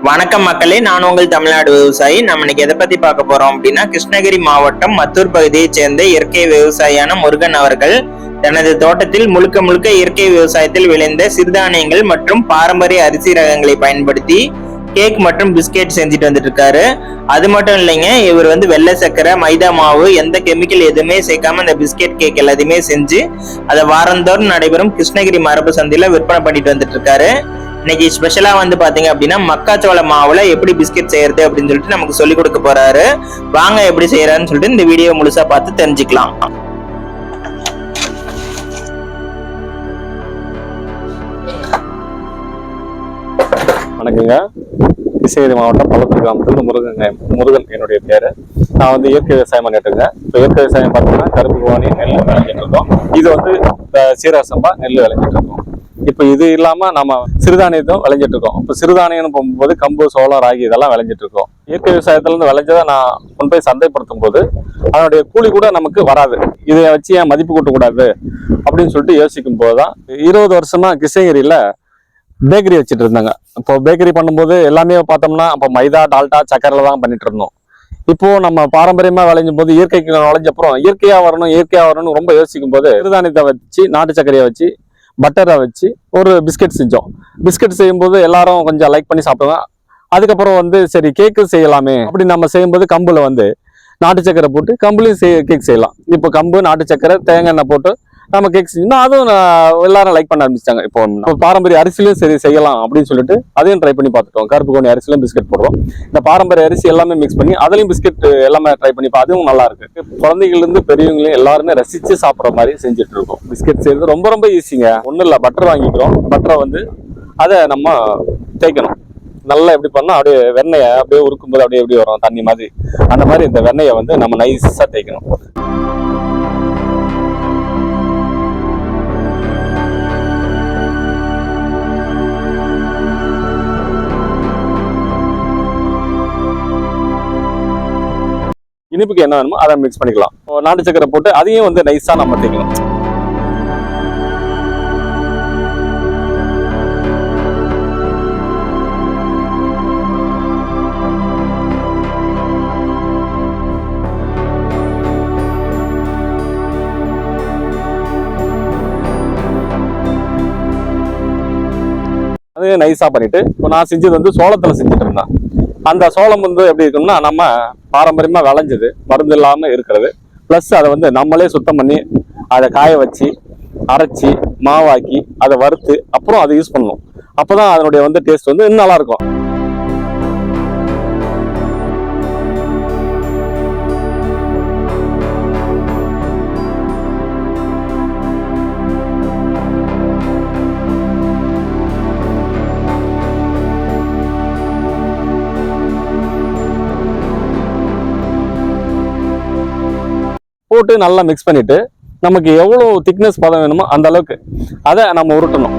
வணக்கம் மக்களே, நான் உங்கள் தமிழ்நாடு விவசாயி. நம்ம இன்னைக்கு எதை பத்தி பார்க்க போறோம் அப்படின்னா, கிருஷ்ணகிரி மாவட்டம் மத்தூர் பகுதியைச் சேர்ந்த இயற்கை விவசாயியான முருகன் அவர்கள் தனது தோட்டத்தில் முழுக்க முழுக்க இயற்கை விவசாயத்தில் விளைந்த சிறுதானியங்கள் மற்றும் பாரம்பரிய அரிசி ரகங்களை பயன்படுத்தி கேக் மற்றும் பிஸ்கெட் செஞ்சுட்டு வந்துட்டு இருக்காரு. அது மட்டும் இல்லைங்க, இவர் வெள்ளை சர்க்கரை, மைதா மாவு, எந்த கெமிக்கல் எதுவுமே சேர்க்காம இந்த பிஸ்கெட் கேக் எல்லாத்தையுமே செஞ்சு அதை வாரந்தோறும் நடைபெறும் கிருஷ்ணகிரி மரபு சந்தையில விற்பனை பண்ணிட்டு வந்துட்டு இருக்காரு. இன்னைக்கு ஸ்பெஷலா பாத்தீங்க அப்படின்னா, மக்காச்சோள மாவுல எப்படி பிஸ்கெட் செய்யறது அப்படின்னு சொல்லிட்டு நமக்கு சொல்லி கொடுக்க போறாரு. வாங்க எப்படி செய்யறாருன்னு சொல்லிட்டு இந்த வீடியோ முழுசா பார்த்து தெரிஞ்சுக்கலாம். வணக்கங்க. கிருஷ்ணகிரி மாவட்டம் பள்ளத்தூர் கிராமத்துல முருகன் என்னுடைய பேரு. நான் இயற்கை விவசாயம் பண்ணிட்டுருங்க. இப்போ இயற்கை விவசாயம் பார்த்தோம்னா கருப்பு கோணி நெல் விளைஞ்சிட்டு இருக்கோம். இது சீரக சம்பா நெல் விளைஞ்சிட்டு இருக்கோம். இப்போ இது இல்லாம நம்ம சிறுதானியத்தும் விளைஞ்சிட்டு இருக்கோம். இப்போ சிறுதானியம்னு போகும்போது கம்பு, சோளம், ராகி இதெல்லாம் விளைஞ்சிட்டு இருக்கோம். இயற்கை விவசாயத்துல இருந்து விளைஞ்சதை நான் கொண்டு போய் சந்தைப்படுத்தும் போது அதனுடைய கூலி கூட நமக்கு வராது. இதை வச்சு ஏன் மதிப்பு கூட்டக்கூடாது அப்படின்னு சொல்லிட்டு யோசிக்கும் போதுதான் 20 வருஷமா கிருஷ்ணகிரியில பேக்கரி வச்சுட்டு இருந்தாங்க. இப்போ பேக்கரி பண்ணும்போது எல்லாமே பார்த்தோம்னா அப்போ மைதா, டால்டா, சக்கரையில தான் பண்ணிட்டு இருந்தோம். இப்போ நம்ம பாரம்பரியமா விளைஞ்சும் போது இயற்கைக்கு நுழைஞ்சப்புறம் இயற்கையா வரணும்னு ரொம்ப யோசிக்கும் போது சிறுதானியத்தை வச்சு, நாட்டு சர்க்கரையை வச்சு, பட்டரை வச்சு ஒரு பிஸ்கெட் செஞ்சோம். பிஸ்கெட் செய்யும்போது எல்லாரும் கொஞ்சம் லைக் பண்ணி சாப்பிடுவோம். அதுக்கப்புறம் சரி கேக்கு செய்யலாமே அப்படி நம்ம செய்யும்போது கம்புல நாட்டு சக்கரை போட்டு கம்புலையும் கேக் செய்யலாம். இப்போ கம்பு, நாட்டு சக்கரை, தேங்காய் எண்ணெய் போட்டு நம்ம கேக் செஞ்சோம்னா அதுவும் எல்லாரும் லைக் பண்ண ஆரம்பிச்சிட்டாங்க. இப்போ பாரம்பரிய அரிசியிலும் சரி செய்யலாம் அப்படின்னு சொல்லிட்டு அதையும் ட்ரை பண்ணி பார்த்துட்டோம். கருப்பு கோணி அரிசியிலும் பிஸ்கெட் போடுறோம். இந்த பாரம்பரிய அரிசி எல்லாமே மிக்ஸ் பண்ணி அதுலயும் பிஸ்கெட் எல்லாமே ட்ரை பண்ணி அதுவும் நல்லா இருக்கு. குழந்தைகள் இருந்து பெரியவங்களையும் எல்லாருமே ரசிச்சு சாப்பிட்ற மாதிரி செஞ்சுட்டு இருக்கோம். பிஸ்கெட் செய்யறது ரொம்ப ரொம்ப ஈஸிங்க. ஒன்றும் இல்லை, பட்டர் வாங்கிக்கிறோம். பட்டரை அதை நம்ம தேய்க்கணும். நல்லா எப்படி பண்ணா அப்படியே வெண்ணெயை அப்படியே உருக்கும்போது அப்படியே எப்படி வரும் தண்ணி மாதிரி, அந்த மாதிரி இந்த வெண்ணெயை நம்ம நைஸா தேய்க்கணும். இனிப்புக்கு என்ன வேணுமோ அதை மிக்ஸ் பண்ணிக்கலாம். நாட்டு சக்கரை போட்டு அதையும் நைஸா நம்ம தேய்க்கணும். அது நைஸா பண்ணிட்டு இப்போ நான் செஞ்சது சோளத்துல செஞ்சுட்டு இருந்தேன். அந்த சோளம் எப்படி இருக்கும்னா, நம்ம பாரம்பரியமா விளைஞ்சது, மருந்து இல்லாம இருக்கிறது. பிளஸ் அதை நம்மளே சுத்தம் பண்ணி அதை காய வச்சு அரைச்சி மாவாக்கி அதை வறுத்து அப்புறம் அதை யூஸ் பண்ணணும். அப்போதான் அதனுடைய டேஸ்ட் இன்னும் நல்லா இருக்கும். போட்டு நல்லா மிக்ஸ் பண்ணிட்டு நமக்கு எவ்வளவு திக்னஸ் பதம் வேணுமோ அந்த அளவுக்கு அதை நம்ம உருட்டணும்.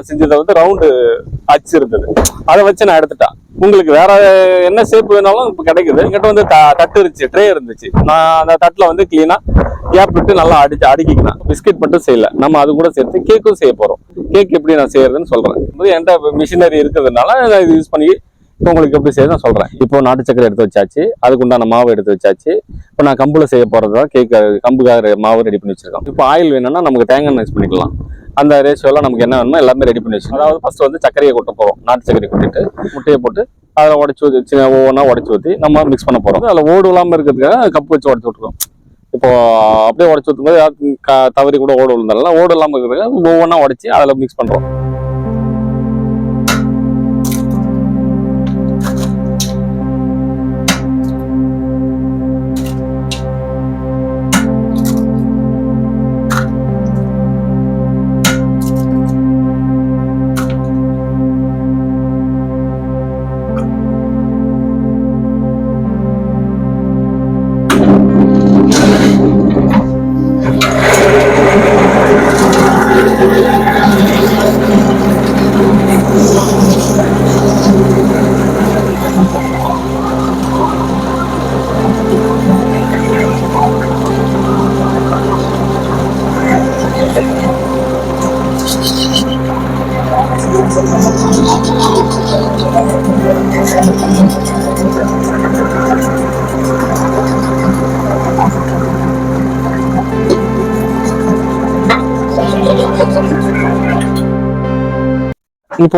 செஞ்சதை ரவுண்டு அச்சு இருந்தது, அதை வச்சு நான் எடுத்துட்டேன். உங்களுக்கு வேற என்ன ஷேப் வேணாலும் இப்போ கிடைக்குது. என்கிட்ட தட்டு இருந்துச்சு, ட்ரே இருந்துச்சு. நான் அந்த தட்டுல கிளீனா கேப் விட்டு நல்லா அடுக்கிக்கலாம். பிஸ்கெட் மட்டும் செய்யல, நம்ம அது கூட சேர்த்து கேக்கும் செய்ய போறோம். கேக் எப்படி நான் செய்யறதுன்னு சொல்றேன். என்கிட்ட மிஷினரி இருக்கிறதுனால நான் இது யூஸ் பண்ணி உங்களுக்கு எப்படி செய்யறதுன்னு சொல்றேன். இப்போ நாட்டு சக்கரை எடுத்து வச்சாச்சு, அதுக்கு உண்டான மாவு எடுத்து வச்சாச்சு. இப்போ நான் கம்புல செய்ய போறதுதான் கேக், கம்புக்காக மாவு ரெடி பண்ணி வச்சிருக்கோம். இப்போ ஆயில் வேணும்னா நமக்கு தேங்காய் யூஸ் பண்ணிக்கலாம். அந்த ரேஷியோலாம் நமக்கு என்ன வேணுமோ எல்லாமே ரெடி பண்ணி வச்சு, அதாவது ஃபர்ஸ்ட் சர்க்கரையை கொட்ட போறோம். நாட்டு சர்க்கரை கொட்டிட்டு முட்டையை போட்டு அதை உடச்சி ஊற்றி ஒவ்வொன்றா உடச்சி ஊற்றி நம்ம மிக்ஸ் பண்ண போறோம். அதில் ஓடு இல்லாமல் இருக்கிறதுக்காக கப்பு வச்சு உடச்சி விட்டுருக்கோம். இப்போ அப்படியே உடச்சி ஊற்றும் போது தவறி கூட ஓடு விழுந்தாலும் ஓடு இல்லாமல் இருக்கிறதுக்காக ஒவ்வொன்றா உடச்சி அதில் மிக்ஸ் பண்றோம். இப்போ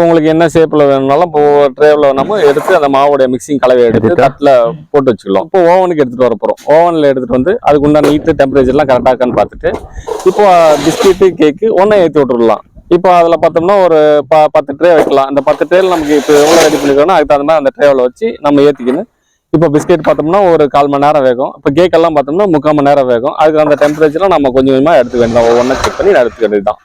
உங்களுக்கு என்ன ஷேப்ல வேணும்னாலும் இப்போ ட்ரேவில் நம்ம எடுத்து அந்த மாவோடைய மிக்சிங் கலவையை எடுத்து தட்டில் போட்டு வச்சுக்கலாம். இப்போ ஓவனுக்கு எடுத்துட்டு வர போகிறோம். ஓவனில் எடுத்துட்டு வந்து அதுக்கு உண்டான ஹீட்டு டெம்பரேச்சர்லாம் கரெக்டாக இருக்கான்னு பார்த்துட்டு இப்போ பிஸ்கெட்டு கேக்கு ஒன்றா ஏற்றி விட்டுடலாம். இப்போ அதில் பார்த்தோம்னா ஒரு 10 ட்ரே வைக்கலாம். அந்த 10 ட்ரேல நமக்கு இப்போ எவ்வளோ ரெடி பண்ணிக்கிறோம்னா அதுக்கு தகுந்த மாதிரி அந்த ட்ரேவில் வச்சு நம்ம ஏற்றிக்கணும். இப்போ பிஸ்கெட் பார்த்தோம்னா ஒரு 1/4 மணி நேரம் வேகும். இப்போ கேக்கெல்லாம் பார்த்தோம்னா 3/4 மணி நேரம் வேகும். அதுக்கு அந்த டெம்பரேச்சரில் நம்ம கொஞ்சம் கொஞ்சமாக எடுத்துக்க வேண்டியதான். ஒவ்வொன்றா செக் பண்ணி எடுத்துக்க வேண்டியதுதான்.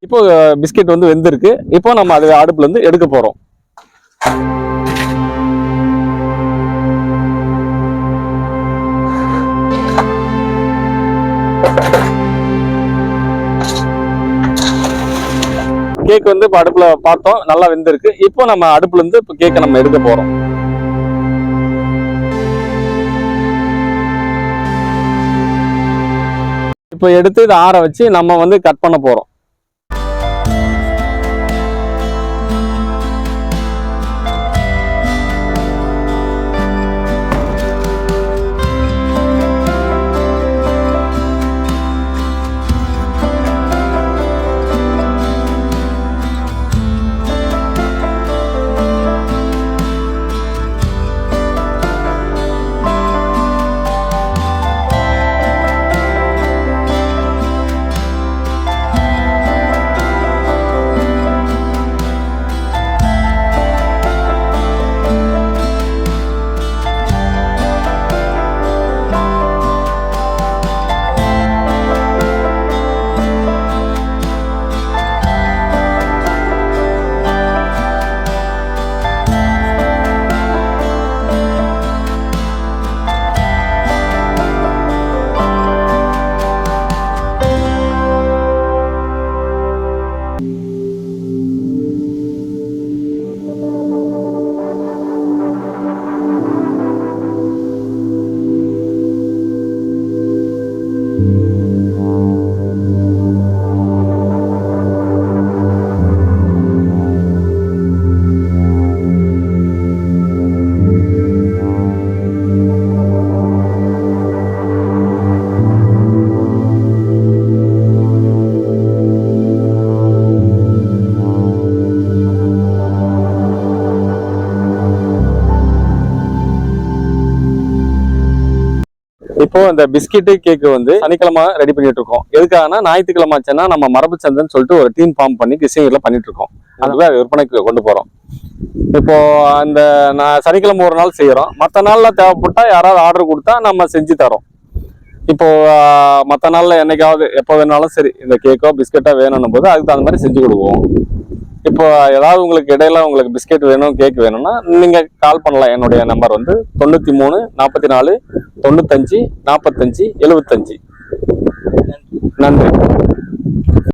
இப்போ பிஸ்கெட் வந்து வெந்திருக்கு. இப்போ நம்ம அது அடுப்புல இருந்து எடுக்க போறோம். கேக் வந்து இப்போ அடுப்புல பார்த்தோம், நல்லா வெந்திருக்கு. இப்போ நம்ம அடுப்புல இருந்து இப்போ கேக்கை நம்ம எடுக்க போறோம். இப்போ எடுத்து இதை ஆற வச்சு நம்ம வந்து கட் பண்ண போறோம். இப்போ இந்த பிஸ்கெட்டு கேக்கு வந்து சனிக்கிழமை ரெடி பண்ணிட்டு இருக்கோம். எதுக்காகனா ஞாயிற்றுக்கிழமை ஆச்சுன்னா நம்ம மரபு சந்தைன்னு சொல்லிட்டு ஒரு டீம் ஃபார்ம் பண்ணி கிருஷ்ணகிரியில் பண்ணிட்டு இருக்கோம். அதுதான் விற்பனைக்கு கொண்டு போறோம். இப்போ அந்த சனிக்கிழமை ஒரு நாள் செய்யறோம். மற்ற நாள்ல தேவைப்பட்டா யாராவது ஆர்டர் கொடுத்தா நம்ம செஞ்சு தரோம். இப்போ மற்ற நாள்ல என்னைக்காவது எப்போ வேணாலும் சரி இந்த கேக்கோ பிஸ்கெட்டோ வேணும்னும் போது அதுக்கு தகுந்த மாதிரி செஞ்சு கொடுக்குவோம். இப்போ ஏதாவது உங்களுக்கு இடையில உங்களுக்கு பிஸ்கெட் வேணும் கேக் வேணும்னா நீங்க கால் பண்ணலாம். என்னுடைய நம்பர் வந்து 93 44 95 45 75. நன்றி.